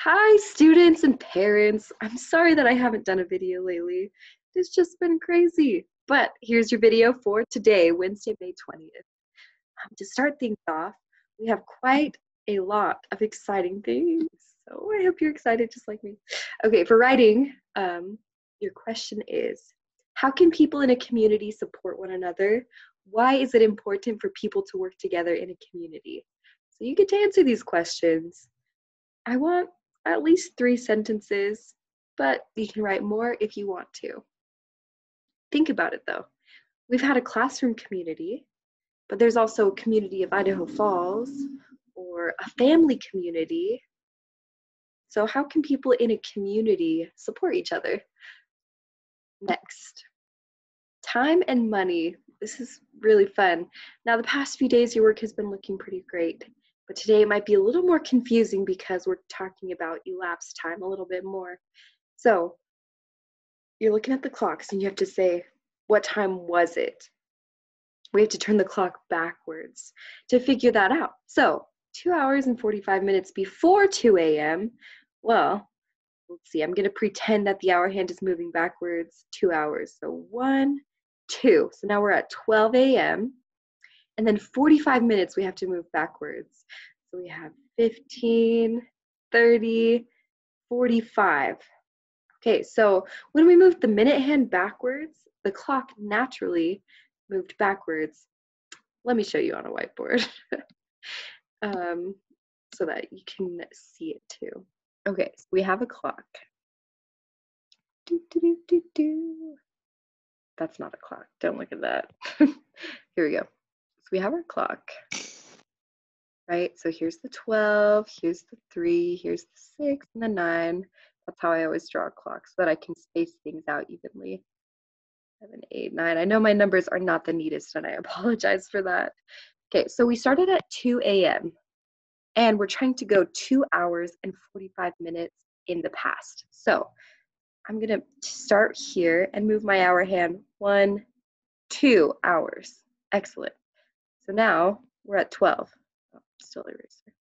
Hi, students and parents. I'm sorry that I haven't done a video lately. It's just been crazy. But here's your video for today, Wednesday, May 20th. To start things off, we have quite a lot of exciting things. So I hope you're excited just like me. Okay, for writing, your question is, how can people in a community support one another? Why is it important for people to work together in a community? So you get to answer these questions. I want at least 3 sentences, but you can write more if you want to. Think about it though. We've had a classroom community, but there's also a community of Idaho Falls or a family community. So how can people in a community support each other? Next, time and money. This is really fun. Now, the past few days, your work has been looking pretty great, but today it might be a little more confusing because we're talking about elapsed time a little bit more. So you're looking at the clocks and you have to say, what time was it? We have to turn the clock backwards to figure that out. So 2 hours and 45 minutes before 2 a.m., well, let's see, I'm going to pretend that the hour hand is moving backwards 2 hours. So 1, 2. So now we're at 12 a.m. And then 45 minutes we have to move backwards. So we have 15, 30, 45. Okay, so when we moved the minute hand backwards, the clock naturally moved backwards. Let me show you on a whiteboard so that you can see it too. Okay, so we have a clock. That's not a clock. Don't look at that. Here we go. So we have our clock, right? So here's the 12, here's the 3, here's the 6, and the 9. That's how I always draw a clock so that I can space things out evenly. 7, 8, 9. I know my numbers are not the neatest, and I apologize for that. Okay, so we started at 2 a.m. and we're trying to go 2 hours and 45 minutes in the past. So I'm gonna start here and move my hour hand 1, 2 hours. Excellent. So now we're at 12. Oh, still eraser.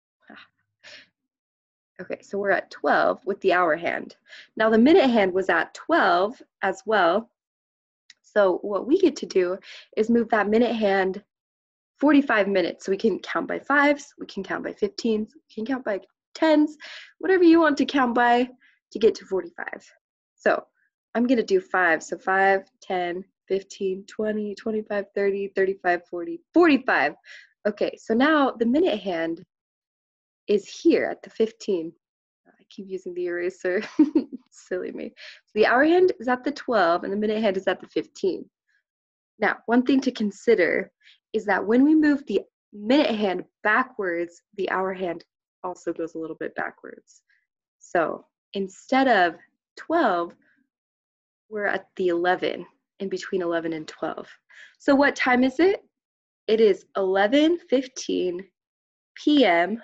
Okay, so we're at 12 with the hour hand. Now the minute hand was at 12 as well. So what we get to do is move that minute hand 45 minutes. So we can count by 5s, we can count by 15s, we can count by 10s, whatever you want to count by to get to 45. So I'm going to do 5. So 5, 10, 15, 20, 25, 30, 35, 40, 45. Okay, so now the minute hand is here at the 15. I keep using the eraser. Silly me. So the hour hand is at the 12 and the minute hand is at the 15. Now, one thing to consider is that when we move the minute hand backwards, the hour hand also goes a little bit backwards. So instead of 12, we're at the 11, in between 11 and 12. So what time is it? It is 11:15 p.m.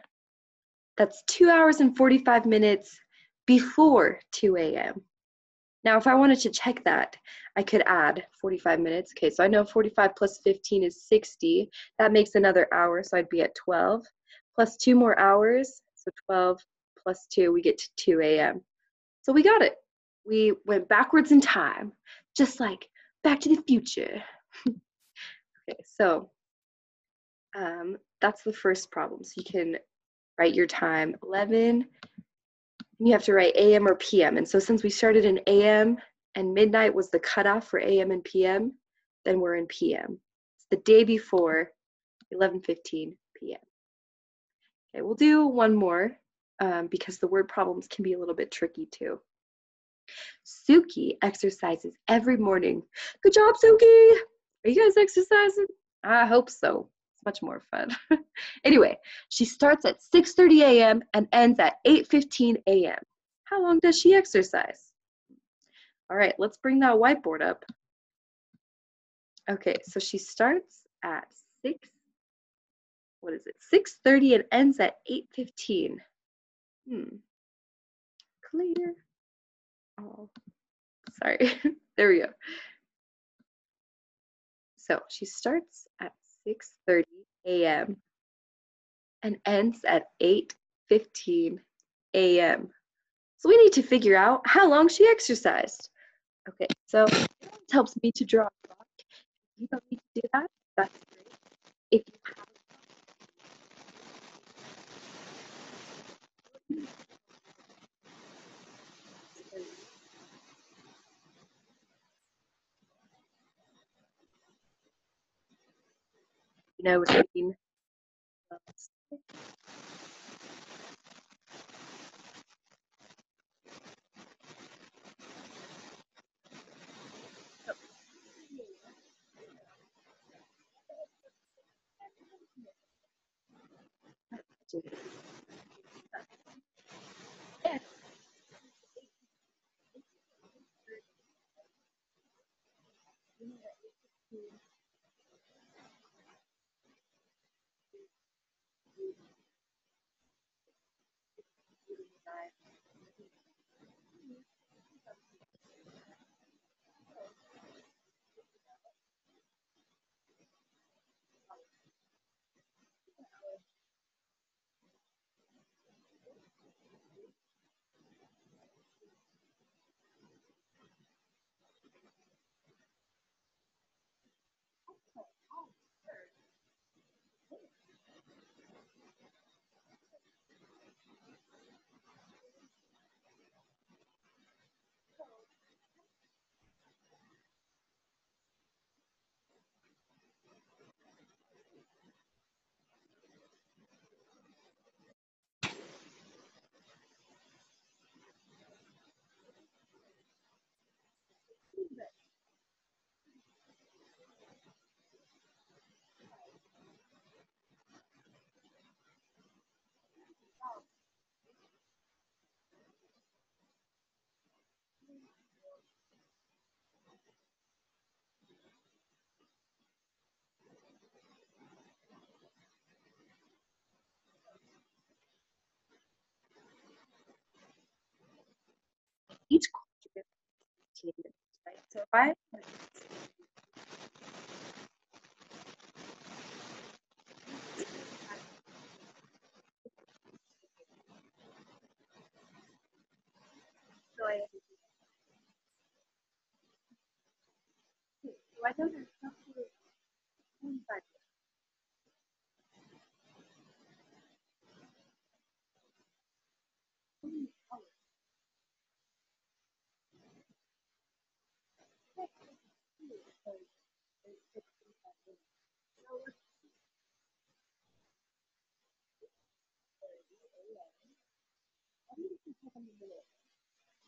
That's 2 hours and 45 minutes before 2 a.m. Now, if I wanted to check that, I could add 45 minutes. Okay, so I know 45 plus 15 is 60. That makes another hour, so I'd be at 12. Plus 2 more hours, so 12 plus 2, we get to 2 a.m. So we got it. We went backwards in time, just like Back to the Future. Okay, so that's the first problem. So you can write your time 11. You have to write AM or PM. And so since we started in AM and midnight was the cutoff for AM and PM, then we're in PM. It's the day before 11:15 p.m. Okay, we'll do one more because the word problems can be a little bit tricky too. Suki exercises every morning. Good job, Suki! Are you guys exercising? I hope so. It's much more fun. Anyway, she starts at 6:30 a.m. and ends at 8:15 a.m. How long does she exercise? All right, let's bring that whiteboard up. Okay, so she starts at 6:30 and ends at 8:15. Clear. Oh, sorry. There we go. So she starts at 6:30 a.m. and ends at 8:15 a.m. So we need to figure out how long she exercised. Okay, so it helps me to draw a clock. If you don't need to do that, that's great. If you have routine. Each culture gets 15 minutes, right? So if I so I know there's something 25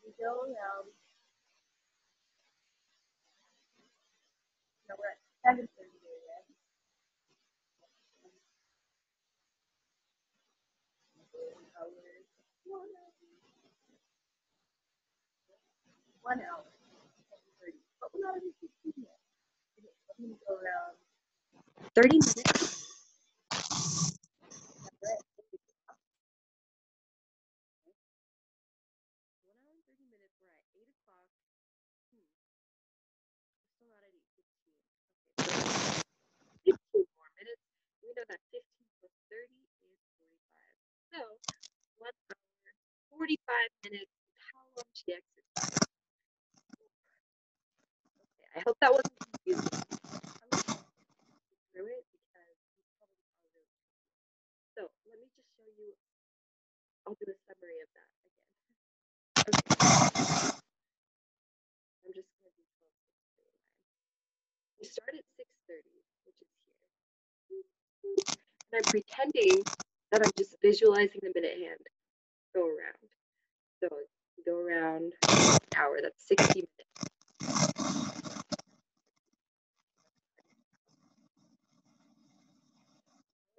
we go around, we're at 7:30 a.m. Hours, 1 hour, 30. But we're not even 15 yet. I'm gonna go around 30 minutes. We're at 1 hour and 30 minutes. We're at 8 o'clock. We're still not at 8:15. Okay, so 15 more minutes. We know that 15 plus 30 is 45. So 1 hour, 45 minutes is how long she exercised. Okay, I hope that wasn't confusing. I'm going to go through it because you probably are really confused. So let me just show you. I'll do a summary of that again. Okay. I'm just going to do 12, 6, 3, 9. We start at 6:30, which is here. And I'm pretending that I'm just visualizing the minute hand go around. So go around an hour, that's 60 minutes.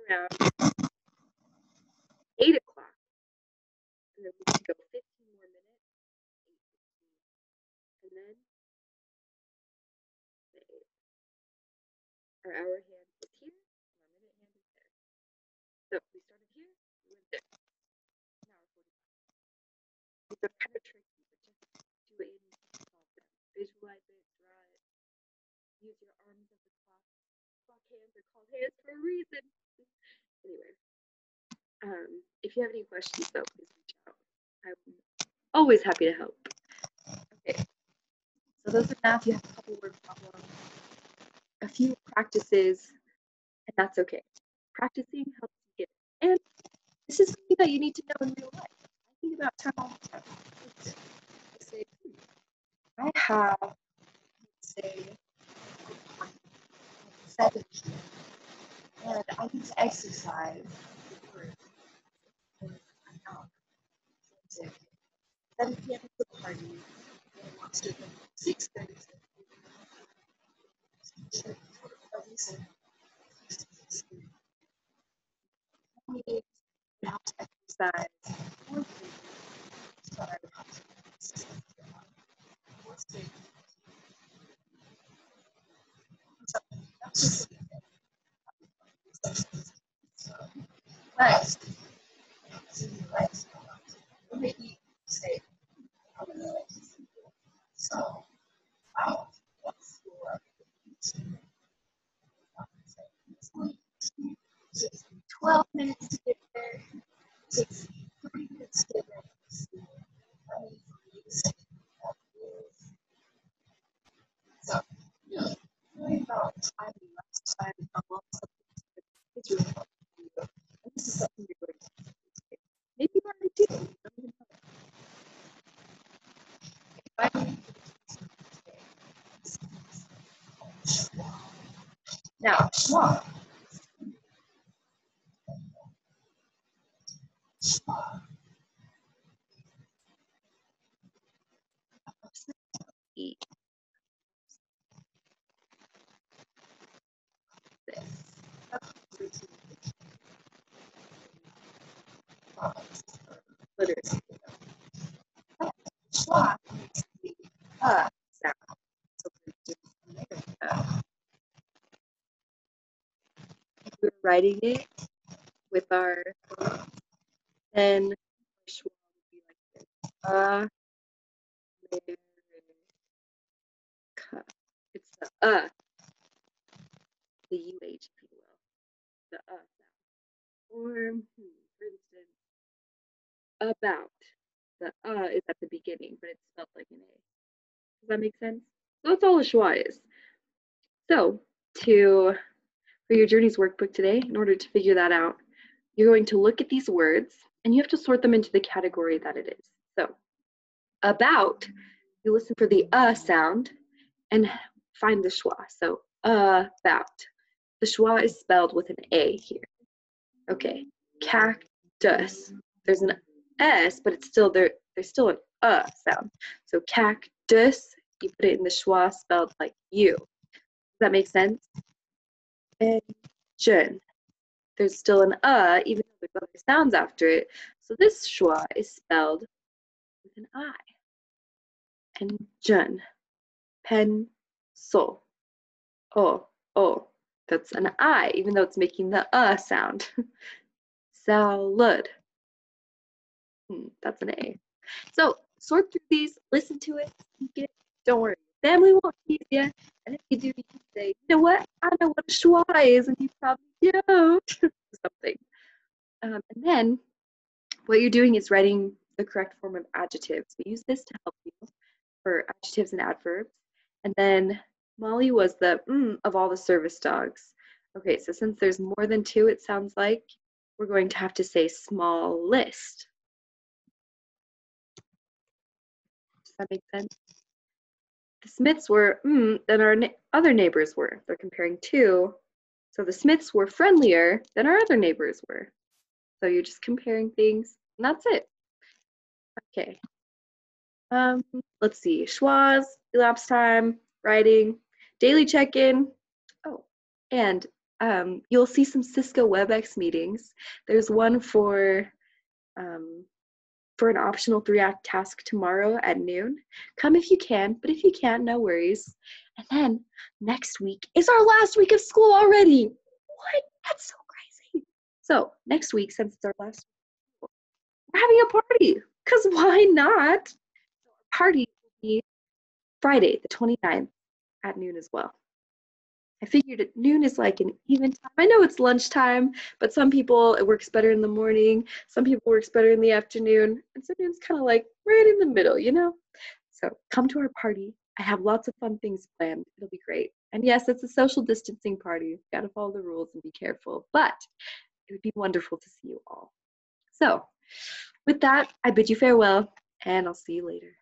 Around 8 o'clock. And then we can go 15 more minutes, 8:15. And then the 8. Our hour hand is here, and our minute hand is there. So we started here, we went there. An hour 45. These are kind of tricky, but just do it and solve them. Visualize it, draw it, use your arms as a clock. Clock hands are called hands for a reason. Anyway, if you have any questions, though, please reach out. Always happy to help. Okay, so those are math. You have a couple word problems, a few practices, and that's okay. Practicing helps you get it. And this is something that you need to know in real life. I think about time all the time. I say, I have, say, 7 p.m. and I need to exercise for an hour. So 7 p.m. is the party, and I want to 6:30. You have to exercise. Legs. Maybe say, so, 12 minutes to get there, 30 minutes to get there. So, really about time and less time and it's really helpful for you. And this is something you're going to do. Maybe you already do. You don't even know. Now, schwa. Eat this. Literacy. Schwa makes the sound. So if we're writing it with our then schwa would be like this. It's the the UH, if you will, the sound. Or, for instance, about. The is at the beginning, but it's spelled like an A. Does that make sense? So that's all a schwa is. So, for your journeys workbook today, in order to figure that out, you're going to look at these words and you have to sort them into the category that it is. So, about, you listen for the sound and find the schwa. So, about. The schwa is spelled with an A here. Okay, cactus. There's an S, but it's still there. There's still an sound. So cactus, you put it in the schwa spelled like U. Does that make sense? And Engine. There's still an even though there's other sounds after it. So this schwa is spelled with an I. Engine. Pencil. Oh. That's an I, even though it's making the sound. Salad. That's an A. So sort through these, listen to it, don't worry. Family won't tease you. And if you do, you can say, you know what? I know what a schwa is, and you probably don't. Something. And then what you're doing is writing the correct form of adjectives. We use this to help you for adjectives and adverbs. And then Molly was the of all the service dogs. Okay, so since there's more than 2, it sounds like we're going to have to say small list. Does that make sense? The Smiths were than our other neighbors were. They're comparing 2. So the Smiths were friendlier than our other neighbors were. So you're just comparing things, and that's it. Okay. Let's see. Schwa's, elapsed time, writing, daily check-in. Oh, and you'll see some Cisco WebEx meetings. There's one for an optional 3-act task tomorrow at noon. Come if you can, but if you can't, no worries. And then next week is our last week of school already. What? That's so crazy. So next week, since it's our last week, we're having a party, because why not? So our party will be Friday, the 29th at noon as well. I figured at noon is like an even time. I know it's lunchtime, but some people it works better in the morning. Some people works better in the afternoon, and so noon's kind of like right in the middle, you know? So come to our party. I have lots of fun things planned. It'll be great. And yes, it's a social distancing party. Got to follow the rules and be careful, but it would be wonderful to see you all. So with that, I bid you farewell, and I'll see you later.